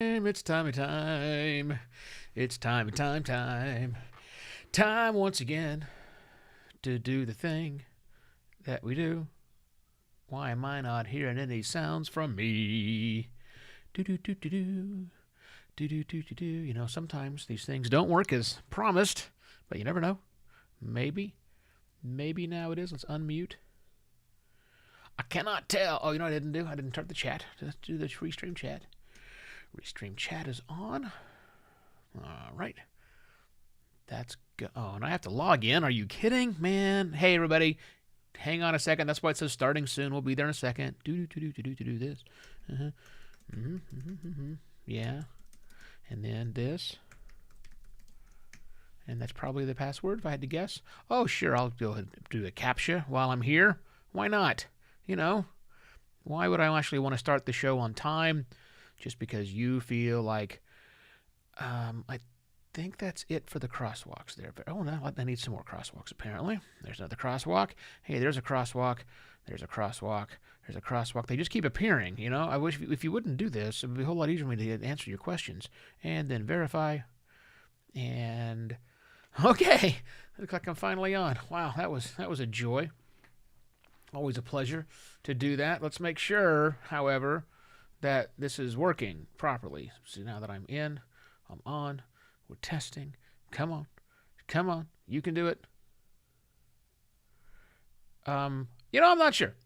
It's time. It's time. Time once again to do the thing that we do. Why am I not hearing any sounds from me? Do do do do do. Do do do do do. You know, sometimes these things don't work as promised, but you never know. Maybe now it is. Let's unmute. I cannot tell. Oh, you know what I didn't do? I didn't start the chat. Let's do the restream chat. Restream chat is on. All right. That's good. Oh, and I have to log in. Are you kidding, man? Hey, everybody. Hang on a second. That's why it says starting soon. We'll be there in a second. Do this. Yeah. And then this. And that's probably the password if I had to guess. Oh, sure. I'll go ahead and do a CAPTCHA while I'm here. Why not? You know, why would I actually want to start the show on time? Just because you feel like, I think that's it for the crosswalks there. But, oh, no, I need some more crosswalks, apparently. There's another crosswalk. Hey, there's a crosswalk. There's a crosswalk. There's a crosswalk. They just keep appearing, you know. I wish if you wouldn't do this, it would be a whole lot easier for me to answer your questions. And then verify. And, okay. Looks like I'm finally on. Wow, that was a joy. Always a pleasure to do that. Let's make sure, however, that this is working properly. So now that I'm in, I'm on, we're testing. Come on. You can do it. I'm not sure.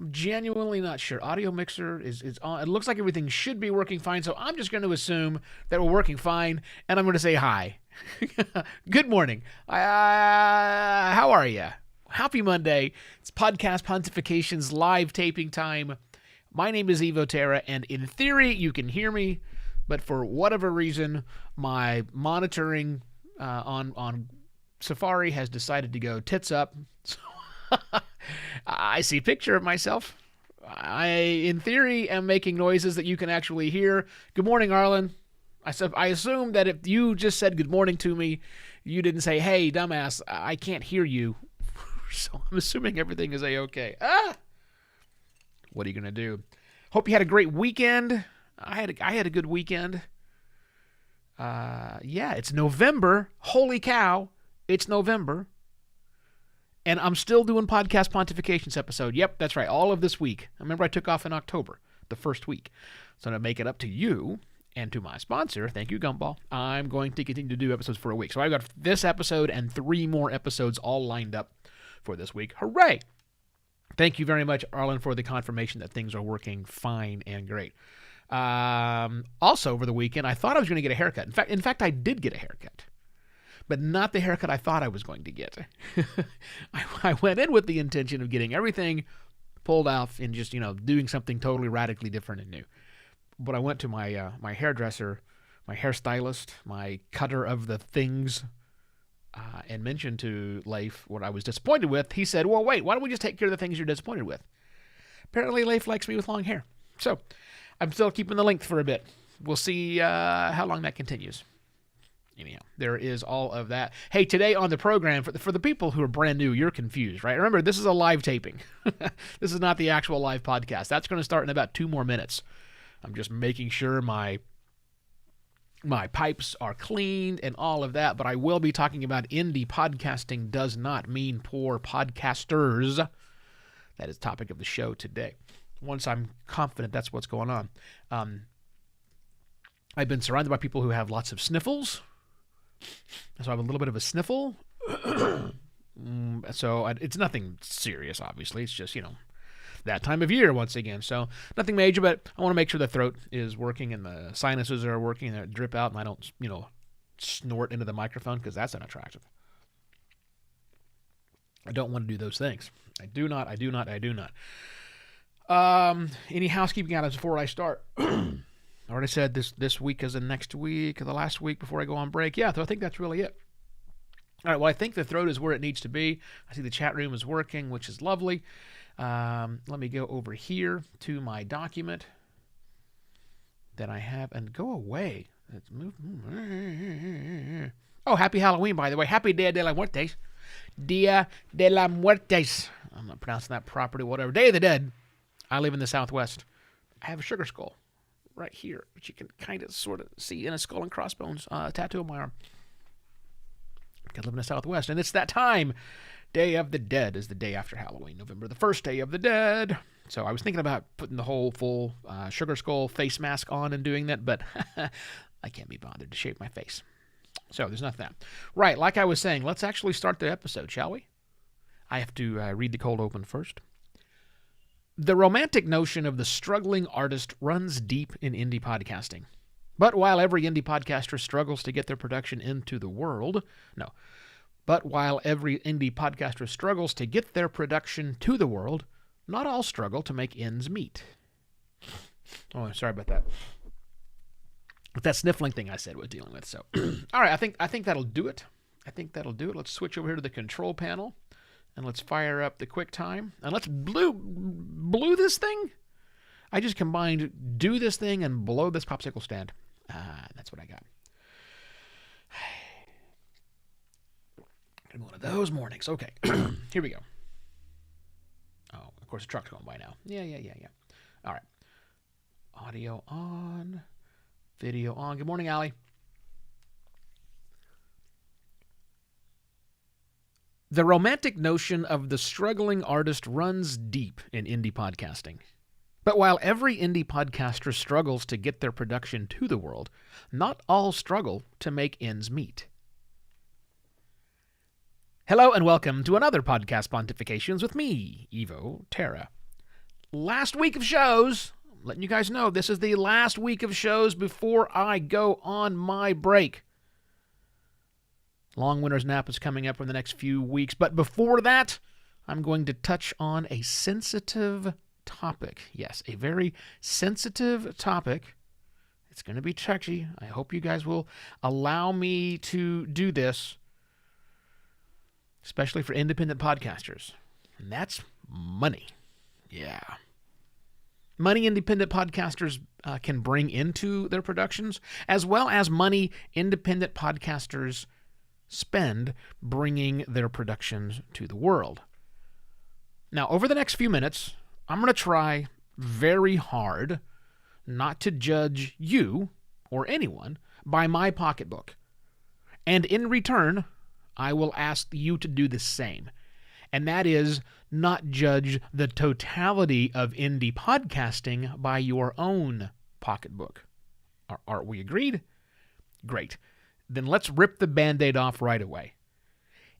I'm genuinely not sure. Audio mixer is on. It looks like everything should be working fine, so I'm just going to assume that we're working fine, and I'm going to say hi. Good morning. How are you? Happy Monday. It's Podcast Pontification's live taping time. My name is Evo Terra, and in theory, you can hear me, but for whatever reason, my monitoring on Safari has decided to go tits up. So I see a picture of myself. I, in theory, am making noises that you can actually hear. Good morning, Arlen. I assume that if you just said good morning to me, you didn't say, hey, dumbass, I can't hear you. So I'm assuming everything is A-okay. What are you going to do? Hope you had a great weekend. I had a good weekend. Yeah, it's November. Holy cow. It's November. And I'm still doing Podcast Pontifications episode. Yep, that's right. All of this week. I remember I took off in October, the first week. So to make it up to you and to my sponsor, thank you, Gumball, I'm going to continue to do episodes for a week. So I've got this episode and 3 more episodes all lined up for this week. Hooray! Thank you very much, Arlen, for the confirmation that things are working fine and great. Also, over the weekend, I thought I was going to get a haircut. In fact, I did get a haircut, but not the haircut I thought I was going to get. I went in with the intention of getting everything pulled off and just, doing something totally radically different and new. But I went to my my hairdresser, my hairstylist, my cutter of the things, and mentioned to Leif what I was disappointed with. He said, well, wait, why don't we just take care of the things you're disappointed with? Apparently, Leif likes me with long hair. So I'm still keeping the length for a bit. We'll see how long that continues. Anyhow, there is all of that. Hey, today on the program, for the people who are brand new, you're confused, right? Remember, this is a live taping. This is not the actual live podcast. That's going to start in about 2 more minutes. I'm just making sure my pipes are cleaned and all of that, but I will be talking about indie podcasting does not mean poor podcasters. That is the topic of the show today. Once I'm confident that's what's going on. I've been surrounded by people who have lots of sniffles. So I have a little bit of a sniffle. So it's nothing serious, obviously. It's just, that time of year once again. So nothing major, but I want to make sure the throat is working and the sinuses are working and they drip out and I don't, snort into the microphone because that's unattractive. I don't want to do those things. I do not. Any housekeeping items before I start? I already said this week is the next week, or the last week before I go on break. Yeah, so I think that's really it. All right, well, I think the throat is where it needs to be. I see the chat room is working, which is lovely. Let me go over here to my document that I have and go away. Let's move. Oh, happy Halloween, by the way. Happy Dia de la Muertes. Dia de la Muertes. I'm not pronouncing that properly, whatever. Day of the Dead. I live in the Southwest. I have a sugar skull. right here, which you can kind of sort of see in a skull and crossbones tattoo on my arm. I live in the Southwest, and it's that time. Day of the Dead is the day after Halloween, November the 1st, Day of the Dead. So I was thinking about putting the whole full sugar skull face mask on and doing that, but I can't be bothered to shave my face. So there's nothing that. Right, like I was saying, let's actually start the episode, shall we? I have to read the cold open first. The romantic notion of the struggling artist runs deep in indie podcasting. But while every indie podcaster struggles to get their production into the world, But while every indie podcaster struggles to get their production to the world, not all struggle to make ends meet. Oh, sorry about that. But that sniffling thing I said we're dealing with. So, all right, I think that'll do it. Let's switch over here to the control panel, and let's fire up the QuickTime, and let's blue this thing. I just combined do this thing and blow this popsicle stand. That's what I got. One of those mornings. Okay, here we go. Oh, of course, the truck's going by now. Yeah. All right. Audio on. Video on. Good morning, Allie. The romantic notion of the struggling artist runs deep in indie podcasting. But while every indie podcaster struggles to get their production to the world, not all struggle to make ends meet. Hello and welcome to another Podcast Pontifications with me, Evo Terra. Last week of shows, I'm letting you guys know this is the last week of shows before I go on my break. Long winter's nap is coming up in the next few weeks, but before that, I'm going to touch on a sensitive topic. Yes, a very sensitive topic. It's going to be touchy. I hope you guys will allow me to do this, especially for independent podcasters. And that's money. Yeah. Money independent podcasters can bring into their productions, as well as money independent podcasters spend bringing their productions to the world. Now, over the next few minutes, I'm going to try very hard not to judge you or anyone by my pocketbook. And in return, I will ask you to do the same. And that is not judge the totality of indie podcasting by your own pocketbook. Are we agreed? Great. Then let's rip the Band-Aid off right away.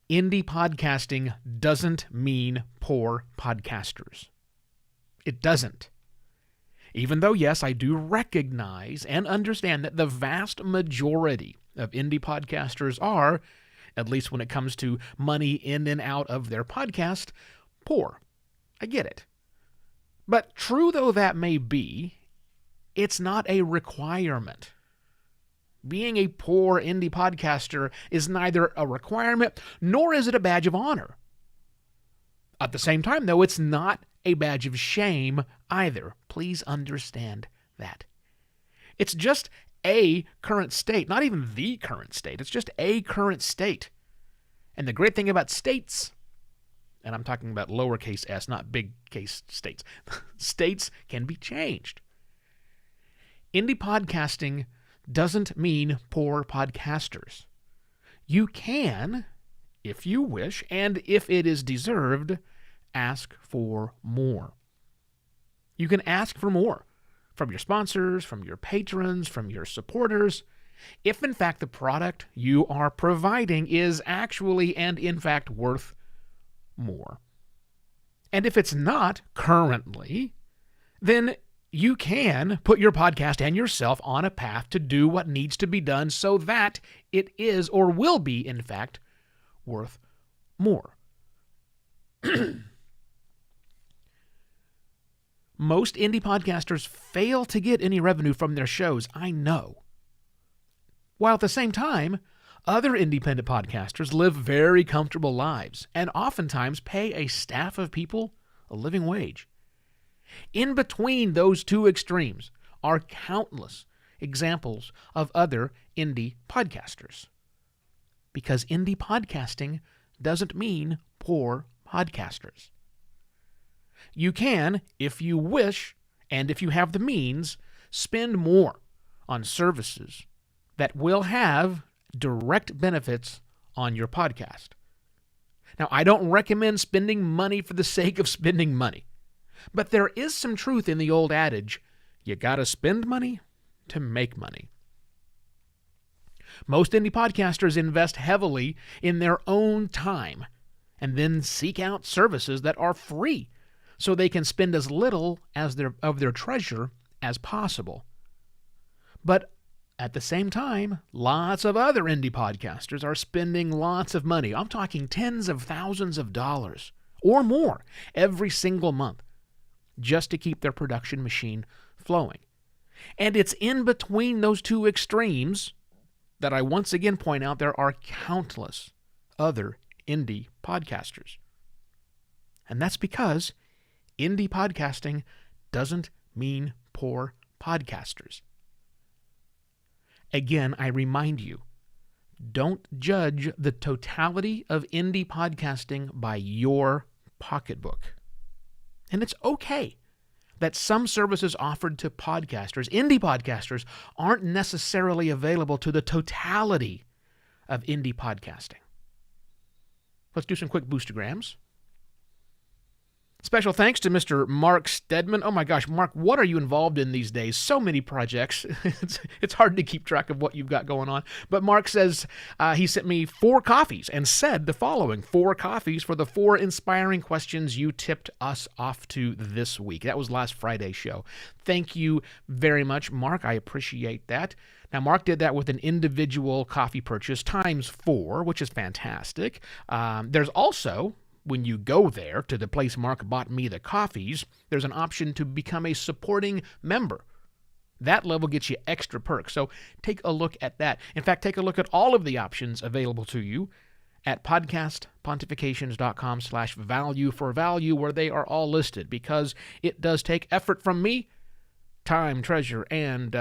Indie podcasting doesn't mean poor podcasters. It doesn't. Even though, yes, I do recognize and understand that the vast majority of indie podcasters are, at least when it comes to money in and out of their podcast, poor. I get it. But true though that may be, it's not a requirement. Being a poor indie podcaster is neither a requirement nor is it a badge of honor. At the same time, though, it's not a badge of shame either. Please understand that. It's just a current state, not even the current state. It's just a current state. And the great thing about states, and I'm talking about lowercase s, not big case states, states can be changed. Indie podcasting doesn't mean poor podcasters. You can, if you wish, and if it is deserved, ask for more. You can ask for more from your sponsors, from your patrons, from your supporters, if in fact the product you are providing is actually and in fact worth more. And if it's not currently, then you can put your podcast and yourself on a path to do what needs to be done so that it is or will be, in fact, worth more. Most indie podcasters fail to get any revenue from their shows, I know. While at the same time, other independent podcasters live very comfortable lives and oftentimes pay a staff of people a living wage. In between those two extremes are countless examples of other indie podcasters. Because indie podcasting doesn't mean poor podcasters. You can, if you wish, and if you have the means, Spend more on services that will have direct benefits on your podcast. Now, I don't recommend spending money for the sake of spending money, but there is some truth in the old adage, you gotta spend money to make money. Most indie podcasters invest heavily in their own time and then seek out services that are free so they can spend as little as of their treasure as possible. But at the same time, lots of other indie podcasters are spending lots of money. I'm talking tens of thousands of dollars or more every single month just to keep their production machine flowing. And it's in between those two extremes that I once again point out there are countless other indie podcasters. And that's because indie podcasting doesn't mean poor podcasters. Again, I remind you, don't judge the totality of indie podcasting by your pocketbook. And it's okay that some services offered to podcasters, indie podcasters, aren't necessarily available to the totality of indie podcasting. Let's do some quick boostograms. Special thanks to Mr. Mark Stedman. Oh my gosh, Mark, what are you involved in these days? So many projects. It's hard to keep track of what you've got going on. But Mark says he sent me 4 coffees and said the following: 4 coffees for the 4 inspiring questions you tipped us off to this week. That was last Friday's show. Thank you very much, Mark. I appreciate that. Now, Mark did that with an individual coffee purchase times 4, which is fantastic. There's also, when you go there to the place Mark bought me the coffees, there's an option to become a supporting member. That level gets you extra perks. So take a look at that. In fact, take a look at all of the options available to you at podcastpontifications.com/value for value, where they are all listed, because it does take effort from me, time, treasure, and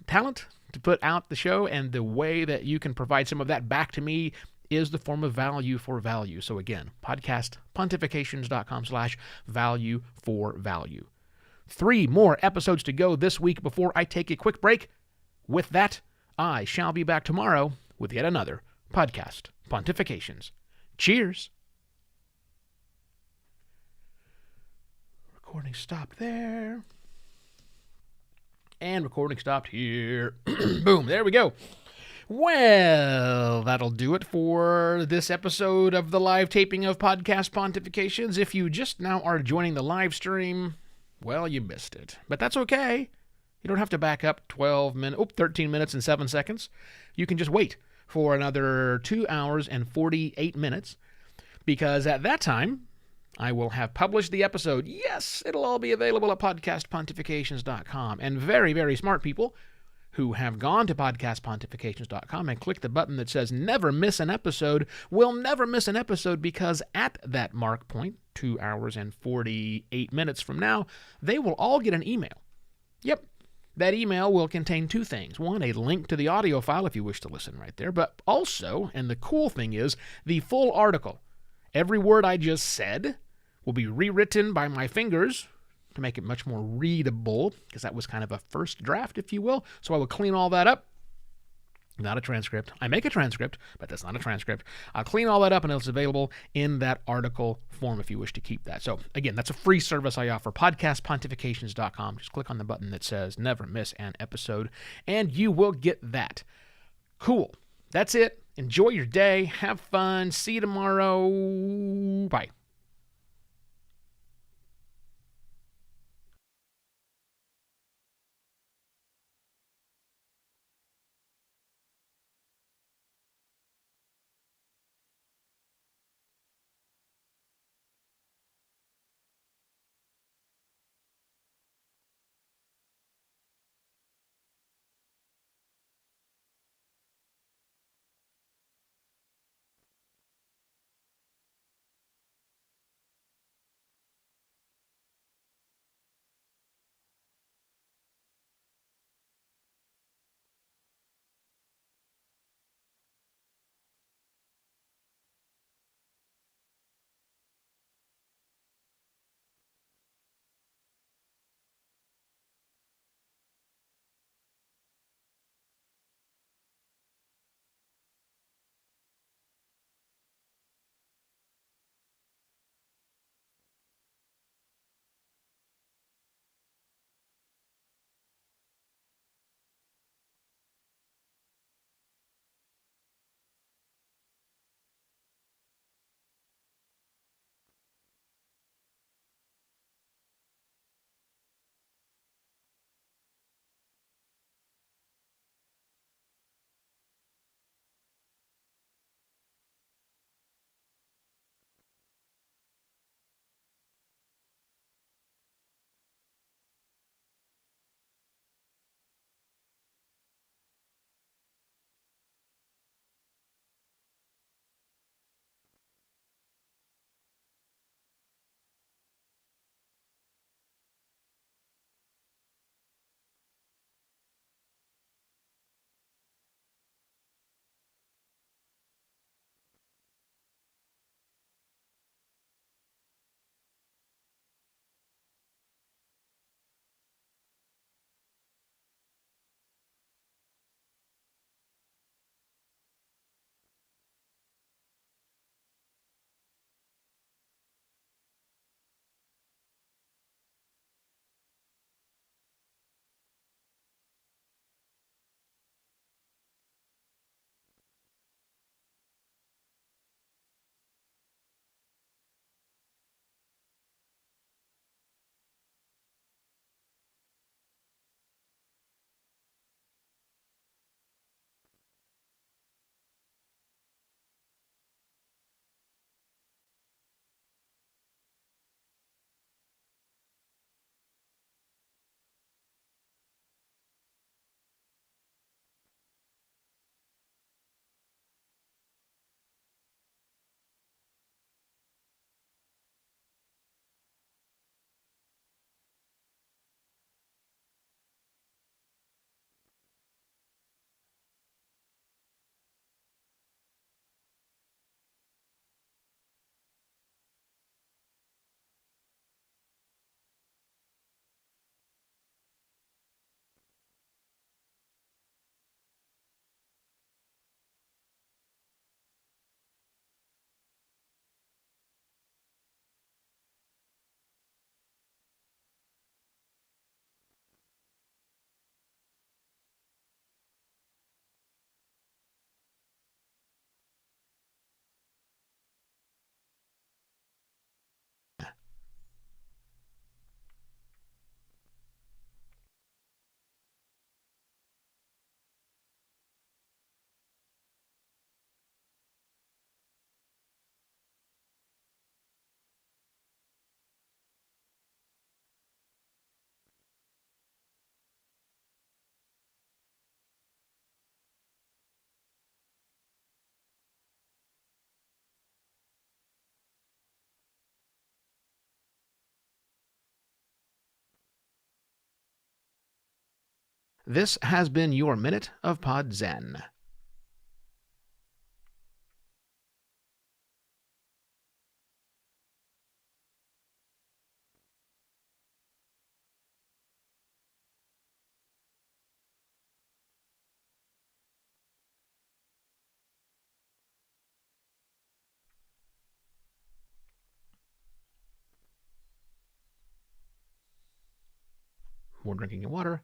talent to put out the show, and the way that you can provide some of that back to me is the form of value for value. So again, podcastpontifications.com/value for value. 3 more episodes to go this week before I take a quick break. With that, I shall be back tomorrow with yet another Podcast Pontifications. Cheers. Recording stopped there. And recording stopped here. Boom, there we go. Well, that'll do it for this episode of the live taping of Podcast Pontifications. If you just now are joining the live stream, well, you missed it. But that's okay. You don't have to back up 13 minutes and 7 seconds. You can just wait for another 2 hours and 48 minutes, because at that time, I will have published the episode. Yes, it'll all be available at podcastpontifications.com. And very, very smart people who have gone to podcastpontifications.com and clicked the button that says never miss an episode will never miss an episode, because at that mark point, 2 hours and 48 minutes from now, they will all get an email. Yep. That email will contain 2 things. 1, a link to the audio file if you wish to listen right there, but also, and the cool thing is, the full article. Every word I just said will be rewritten by my fingers to make it much more readable, because that was kind of a first draft, if you will. So I will clean all that up. Not a transcript. I make a transcript, but that's not a transcript. I'll clean all that up, and it's available in that article form if you wish to keep that. So again, that's a free service I offer, podcastpontifications.com. Just click on the button that says never miss an episode, and you will get that. Cool. That's it. Enjoy your day. Have fun. See you tomorrow. Bye. This has been your Minute of Pod Zen. More drinking of water.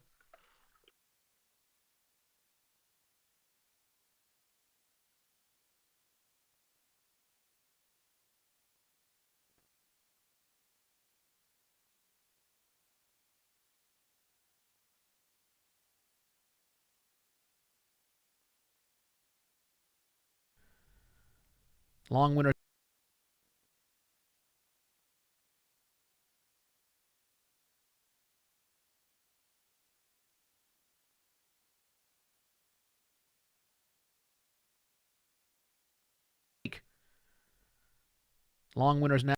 Long winter. Long winters now.